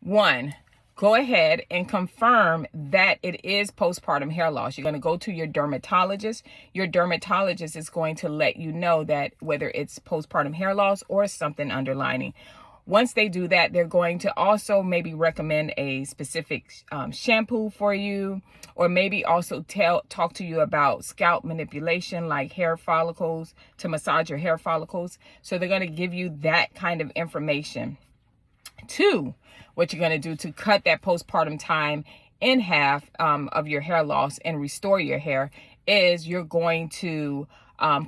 One, go ahead and confirm that it is postpartum hair loss. You're going to go to your dermatologist. Your dermatologist is going to let you know that whether it's postpartum hair loss or something underlining. Once they do that, they're going to also maybe recommend a specific shampoo for you, or maybe also talk to you about scalp manipulation, like hair follicles, to massage your hair follicles. So they're going to give you that kind of information. Two, what you're going to do to cut that postpartum time in half of your hair loss and restore your hair is you're going to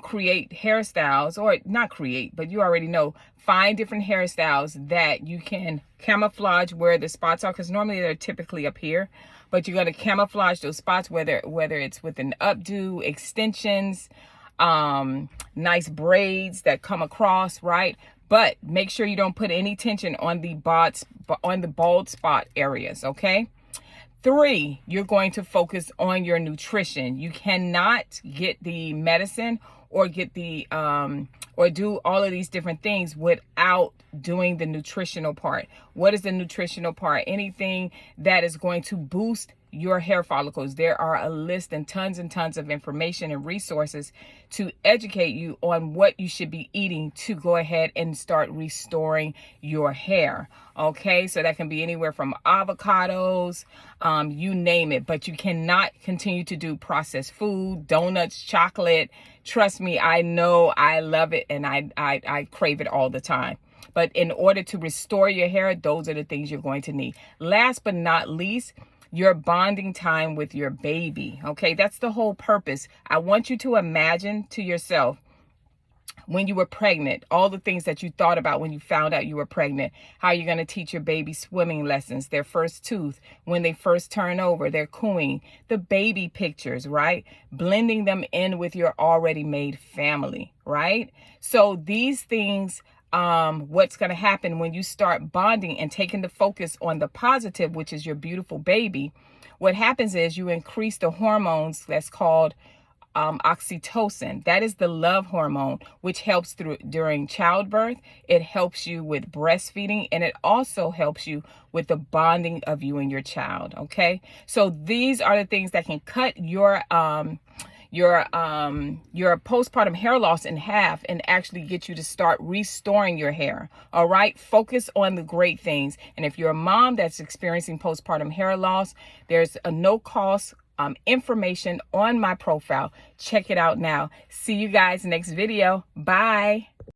create hairstyles, or not create, but you already know, find different hairstyles that you can camouflage where the spots are, because normally they're typically up here, but you're going to camouflage those spots, whether it's with an updo, extensions, nice braids that come across, right? But make sure you don't put any tension on the bald spot areas, okay? Three, you're going to focus on your nutrition. You cannot get the medicine or get the or do all of these different things without doing the nutritional part. What is the nutritional part? Anything that is going to boost your hair follicles. There are a list and tons of information and resources to educate you on what you should be eating to go ahead and start restoring your hair. Okay, so that can be anywhere from avocados, you name it, but you cannot continue to do processed food, donuts, chocolate. Trust me, I know, I love it, and I crave it all the time. But in order to restore your hair, those are the things you're going to need. Last but not least, your bonding time with your baby. Okay, that's the whole purpose. I want you to imagine to yourself when you were pregnant, all the things that you thought about when you found out you were pregnant, how you're going to teach your baby swimming lessons, their first tooth, when they first turn over, their cooing, the baby pictures, right? Blending them in with your already made family, right? So these things, what's going to happen when you start bonding and taking the focus on the positive, which is your beautiful baby, what happens is you increase the hormones that's called oxytocin. That is the love hormone, which helps during childbirth. It helps you with breastfeeding, and it also helps you with the bonding of you and your child. Okay, so these are the things that can cut your postpartum hair loss in half and actually get you to start restoring your hair. All right, focus on the great things. And if you're a mom that's experiencing postpartum hair loss, there's a no cost information on my profile. Check it out now. See you guys next video. Bye.